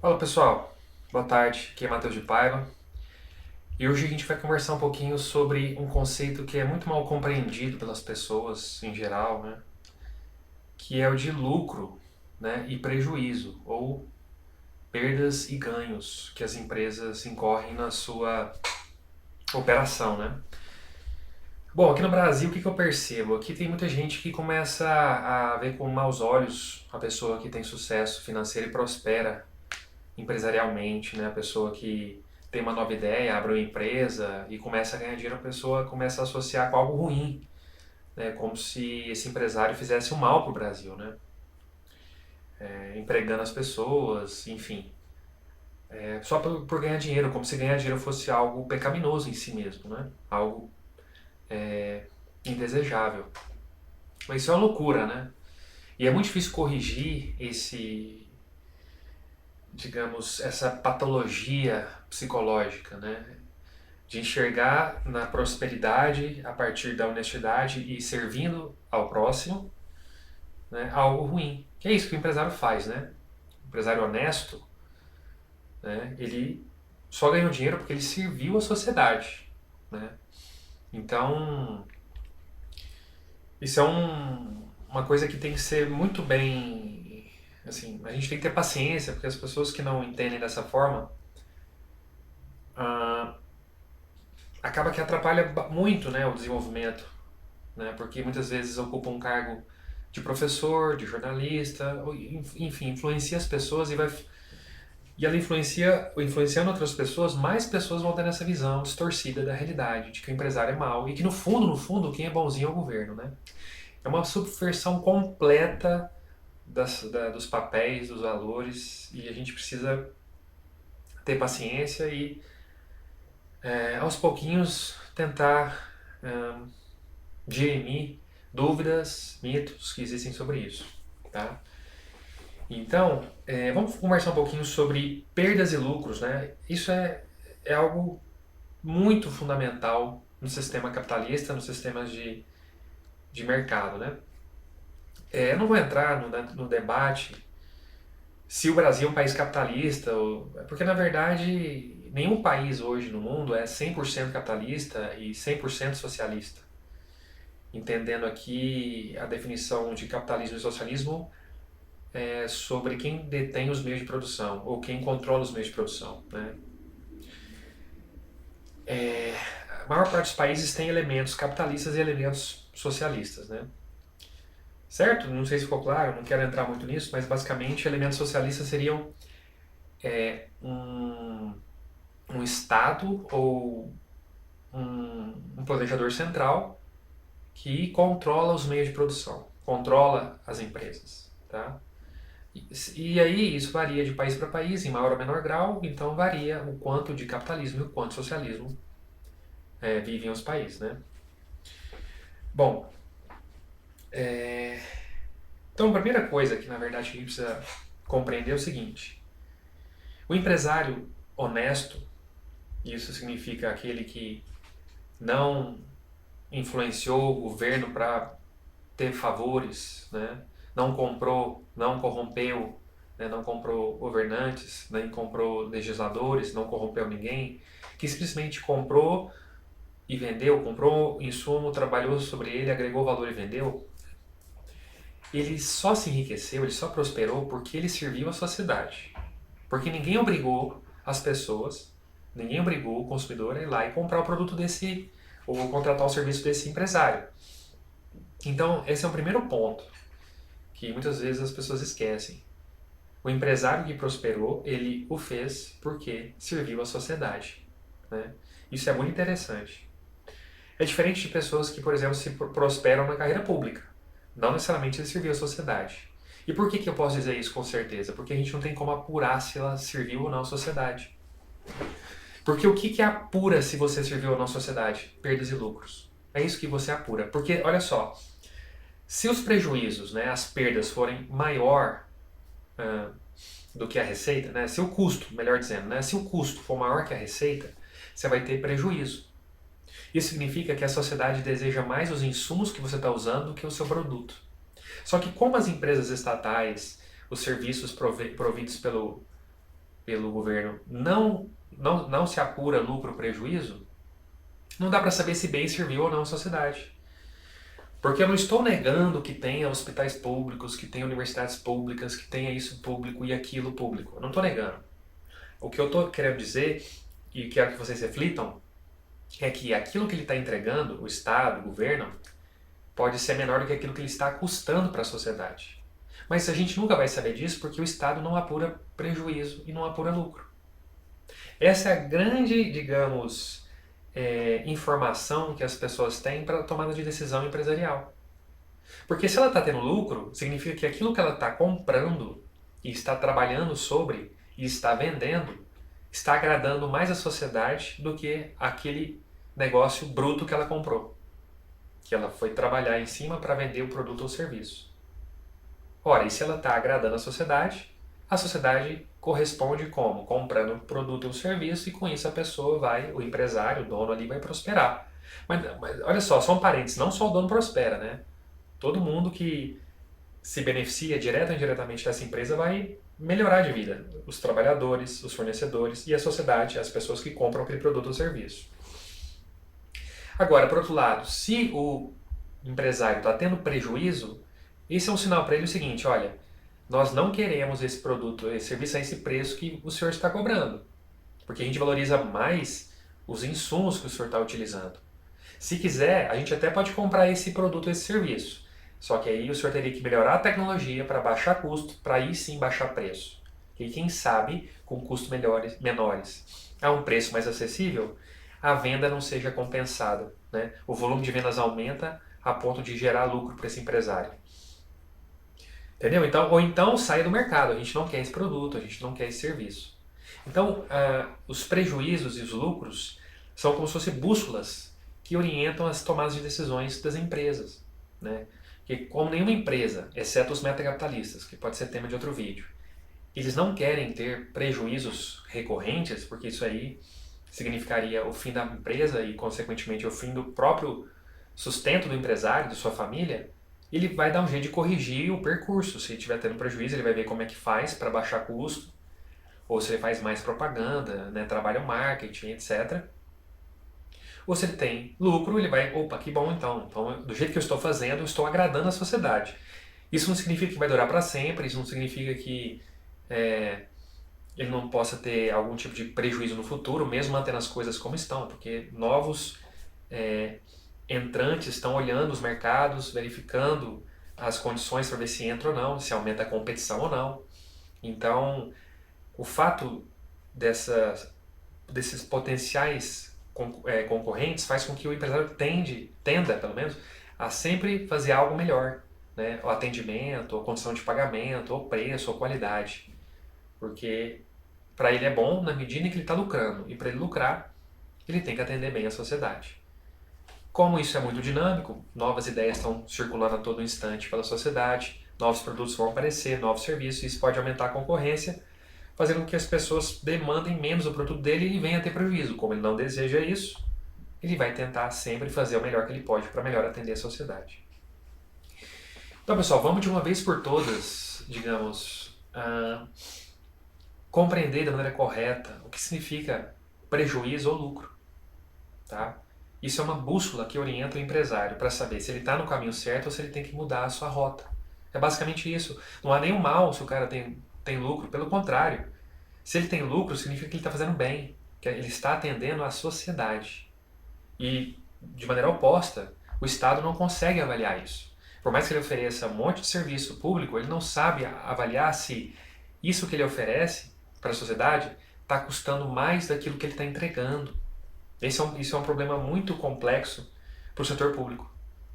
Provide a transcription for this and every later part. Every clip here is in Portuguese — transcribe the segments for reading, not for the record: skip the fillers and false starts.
Fala pessoal, boa tarde, aqui é Matheus de Paiva e hoje a gente vai conversar um pouquinho sobre um conceito que é muito mal compreendido pelas pessoas em geral, né? Que é o de lucro, né? E prejuízo, ou perdas e ganhos que as empresas incorrem na sua operação, né? Bom, aqui no Brasil o que eu percebo? Aqui tem muita gente que começa a ver com maus olhos a pessoa que tem sucesso financeiro e prospera empresarialmente, né? A pessoa que tem uma nova ideia, abre uma empresa e começa a ganhar dinheiro, a pessoa começa a associar com algo ruim, né? Como se esse empresário fizesse um mal para o Brasil, né? Empregando as pessoas, enfim. Só por ganhar dinheiro, como se ganhar dinheiro fosse algo pecaminoso em si mesmo, né? Algo indesejável. Mas isso é uma loucura, né? E é muito difícil corrigir digamos, essa patologia psicológica, né? De enxergar na prosperidade a partir da honestidade e servindo ao próximo, né, algo ruim. Que é isso que o empresário faz, né? O empresário honesto, né, ele só ganhou dinheiro porque ele serviu a sociedade, né? Então, isso é uma coisa que tem que ser muito bem, assim, a gente tem que ter paciência, porque as pessoas que não entendem dessa forma, ah, acaba que atrapalha muito, né, o desenvolvimento, né? Porque muitas vezes ocupa um cargo de professor, de jornalista, enfim, influencia as pessoas e ela influenciando outras pessoas, mais pessoas vão ter essa visão distorcida da realidade, de que o empresário é mau e que no fundo, quem é bonzinho é o governo, né? É uma subversão completa dos papéis, dos valores e a gente precisa ter paciência e aos pouquinhos tentar dirimir dúvidas, mitos que existem sobre isso, tá? Então, vamos conversar um pouquinho sobre perdas e lucros, né? Isso é algo muito fundamental no sistema capitalista, nos sistemas de mercado, né? Eu não vou entrar no debate se o Brasil é um país capitalista, porque na verdade nenhum país hoje no mundo é 100% capitalista e 100% socialista. Entendendo aqui a definição de capitalismo e socialismo sobre quem detém os meios de produção ou quem controla os meios de produção, né? A maior parte dos países tem elementos capitalistas e elementos socialistas, né? Certo? Não sei se ficou claro, não quero entrar muito nisso, mas basicamente elementos socialistas seriam um, um Estado ou um planejador central que controla os meios de produção, controla as empresas, tá? E aí isso varia de país para país, em maior ou menor grau, então varia o quanto de capitalismo e o quanto de socialismo vivem os países, né? Bom, então a primeira coisa que na verdade a gente precisa compreender é o seguinte: o empresário honesto, isso significa aquele que não influenciou o governo para ter favores, né? Não comprou, não corrompeu, né? Não comprou governantes, nem comprou legisladores, não corrompeu ninguém, que simplesmente comprou e vendeu, comprou insumo, trabalhou sobre ele, agregou valor e vendeu, ele só se enriqueceu, ele só prosperou porque ele serviu à sociedade. Porque ninguém obrigou as pessoas, ninguém obrigou o consumidor a ir lá e comprar o produto desse, ou contratar o serviço desse empresário. Então, esse é o primeiro ponto que muitas vezes as pessoas esquecem. O empresário que prosperou, ele o fez porque serviu à sociedade, né? Isso é muito interessante. É diferente de pessoas que, por exemplo, se prosperam na carreira pública. Não necessariamente ele serviu à sociedade. E por que eu posso dizer isso com certeza? Porque a gente não tem como apurar se ela serviu ou não à sociedade. Porque o que apura se você serviu ou não à sociedade? Perdas e lucros. É isso que você apura. Porque, olha só, se os prejuízos, né, as perdas forem maior uh, do que a receita, né, se o custo, melhor dizendo, né, se o custo for maior que a receita, você vai ter prejuízo. Isso significa que a sociedade deseja mais os insumos que você está usando do que o seu produto. Só que como as empresas estatais, os serviços providos pelo governo não se apura lucro ou prejuízo, não dá para saber se bem serviu ou não à sociedade. Porque eu não estou negando que tenha hospitais públicos, que tenha universidades públicas, que tenha isso público e aquilo público. Eu não estou negando. O que eu estou querendo dizer, e quero que vocês reflitam, é que aquilo que ele está entregando, o Estado, o governo, pode ser menor do que aquilo que ele está custando para a sociedade. Mas a gente nunca vai saber disso porque o Estado não apura prejuízo e não apura lucro. Essa é a grande, digamos, informação que as pessoas têm para a tomada de decisão empresarial. Porque se ela está tendo lucro, significa que aquilo que ela está comprando e está trabalhando sobre e está vendendo está agradando mais a sociedade do que aquele negócio bruto que ela comprou, que ela foi trabalhar em cima para vender o produto ou serviço. Ora, e se ela está agradando a sociedade corresponde como? Comprando o produto ou serviço e com isso a pessoa vai, o empresário, o dono ali vai prosperar. Mas olha só um parênteses, não só o dono prospera, né? Todo mundo que se beneficia direta ou indiretamente dessa empresa vai melhorar de vida. Os trabalhadores, os fornecedores e a sociedade, as pessoas que compram aquele produto ou serviço. Agora, por outro lado, se o empresário está tendo prejuízo, esse é um sinal para ele o seguinte, olha, nós não queremos esse produto, esse serviço a esse preço que o senhor está cobrando, porque a gente valoriza mais os insumos que o senhor está utilizando. Se quiser, a gente até pode comprar esse produto, esse serviço, só que aí o senhor teria que melhorar a tecnologia para baixar custo, para aí sim baixar preço. E quem sabe, com custos menores, a um preço mais acessível, a venda não seja compensada, né? O volume de vendas aumenta a ponto de gerar lucro para esse empresário. Entendeu? Então, ou então saia do mercado, a gente não quer esse produto, a gente não quer esse serviço. Então, os prejuízos e os lucros são como se fossem bússolas que orientam as tomadas de decisões das empresas, né? Que como nenhuma empresa, exceto os metacapitalistas, que pode ser tema de outro vídeo, eles não querem ter prejuízos recorrentes, porque isso aí significaria o fim da empresa e, consequentemente, o fim do próprio sustento do empresário, da sua família, ele vai dar um jeito de corrigir o percurso. Se ele estiver tendo prejuízo, ele vai ver como é que faz para baixar custo, ou se ele faz mais propaganda, né, trabalha o marketing, etc. Ou se ele tem lucro, ele vai, opa, que bom então. Então, do jeito que eu estou fazendo, eu estou agradando a sociedade. Isso não significa que vai durar para sempre, isso não significa que ele não possa ter algum tipo de prejuízo no futuro, mesmo mantendo as coisas como estão, porque novos entrantes estão olhando os mercados, verificando as condições para ver se entra ou não, se aumenta a competição ou não. Então, o fato desses potenciais concorrentes faz com que o empresário tenda, pelo menos, a sempre fazer algo melhor, né? O atendimento, ou condição de pagamento, ou preço, ou qualidade. Porque para ele é bom na medida em que ele está lucrando. E para ele lucrar, ele tem que atender bem a sociedade. Como isso é muito dinâmico, novas ideias estão circulando a todo instante pela sociedade, novos produtos vão aparecer, novos serviços, e isso pode aumentar a concorrência, fazendo com que as pessoas demandem menos o produto dele e ele venha a ter prejuízo. Como ele não deseja isso, ele vai tentar sempre fazer o melhor que ele pode para melhor atender a sociedade. Então, pessoal, vamos de uma vez por todas, digamos, compreender da maneira correta o que significa prejuízo ou lucro. Tá? Isso é uma bússola que orienta o empresário para saber se ele está no caminho certo ou se ele tem que mudar a sua rota. É basicamente isso. Não há nenhum mal se o cara tem lucro, pelo contrário. Se ele tem lucro, significa que ele está fazendo bem, que ele está atendendo à sociedade. E, de maneira oposta, o Estado não consegue avaliar isso. Por mais que ele ofereça um monte de serviço público, ele não sabe avaliar se isso que ele oferece para a sociedade está custando mais daquilo que ele está entregando. Isso é um problema muito complexo para o setor público,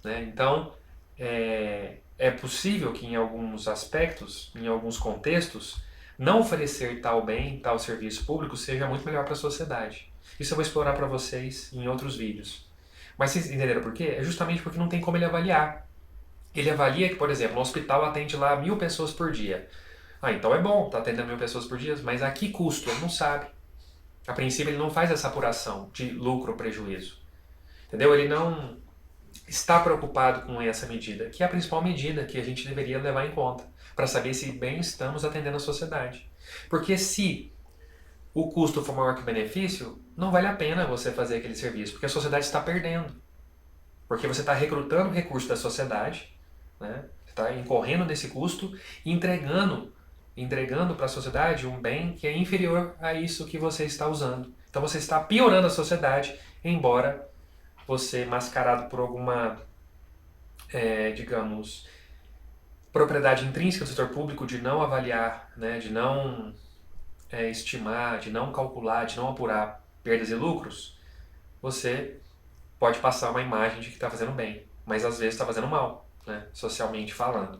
né? Então, é possível que em alguns aspectos, em alguns contextos, não oferecer tal bem, tal serviço público seja muito melhor para a sociedade. Isso eu vou explorar para vocês em outros vídeos. Mas vocês entenderam por quê? É justamente porque não tem como ele avaliar. Ele avalia que, por exemplo, um hospital atende lá 1.000 pessoas por dia. Então é bom, está atendendo 1.000 pessoas por dia, mas a que custo? Ele não sabe. A princípio ele não faz essa apuração de lucro ou prejuízo. Entendeu? Ele não está preocupado com essa medida, que é a principal medida que a gente deveria levar em conta, para saber se bem estamos atendendo a sociedade. Porque se o custo for maior que o benefício, não vale a pena você fazer aquele serviço, porque a sociedade está perdendo. Porque você está recrutando recursos da sociedade, né? Você está incorrendo nesse custo e entregando para a sociedade um bem que é inferior a isso que você está usando. Então você está piorando a sociedade, embora você, mascarado por alguma, digamos, propriedade intrínseca do setor público de não avaliar, né, de não estimar, de não calcular, de não apurar perdas e lucros, você pode passar uma imagem de que está fazendo bem, mas às vezes está fazendo mal, né, socialmente falando.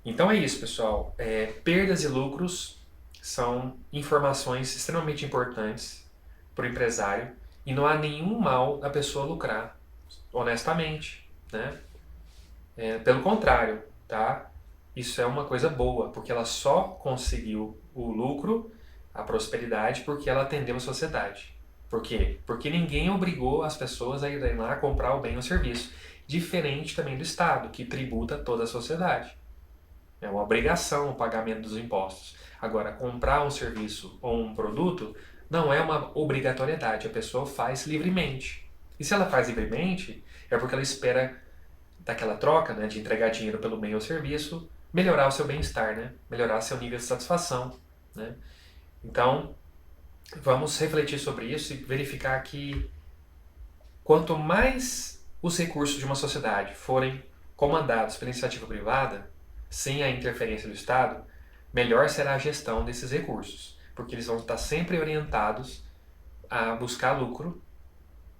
Então é isso, pessoal. Perdas e lucros são informações extremamente importantes para o empresário e não há nenhum mal na pessoa lucrar honestamente, né? Pelo contrário, tá? Isso é uma coisa boa, porque ela só conseguiu o lucro, a prosperidade, porque ela atendeu a sociedade. Por quê? Porque ninguém obrigou as pessoas a irem lá comprar o bem ou o serviço. Diferente também do Estado, que tributa toda a sociedade. É uma obrigação o pagamento dos impostos. Agora, comprar um serviço ou um produto não é uma obrigatoriedade, a pessoa faz livremente. E se ela faz livremente, é porque ela espera daquela troca, né, de entregar dinheiro pelo bem ou serviço, melhorar o seu bem-estar, né, melhorar seu nível de satisfação, né. Então, vamos refletir sobre isso e verificar que quanto mais os recursos de uma sociedade forem comandados pela iniciativa privada, sem a interferência do Estado, melhor será a gestão desses recursos, porque eles vão estar sempre orientados a buscar lucro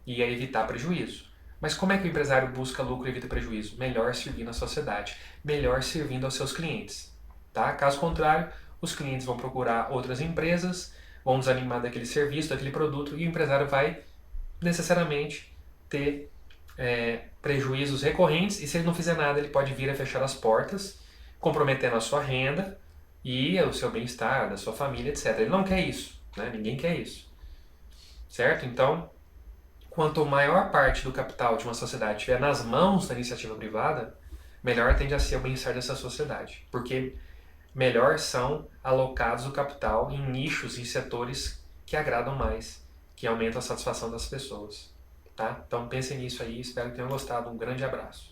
e a evitar prejuízo. Mas como é que o empresário busca lucro e evita prejuízo? Melhor servindo a sociedade, melhor servindo aos seus clientes. Tá? Caso contrário, os clientes vão procurar outras empresas, vão desanimar daquele serviço, daquele produto, e o empresário vai necessariamente ter prejuízos recorrentes, e se ele não fizer nada, ele pode vir a fechar as portas, comprometendo a sua renda e o seu bem-estar, da sua família, etc. Ele não quer isso, né? Ninguém quer isso. Certo? Então, quanto maior parte do capital de uma sociedade estiver nas mãos da iniciativa privada, melhor tende a ser o bem-estar dessa sociedade. Porque melhor são alocados o capital em nichos e setores que agradam mais, que aumentam a satisfação das pessoas. Tá? Então pensem nisso aí, espero que tenham gostado. Um grande abraço.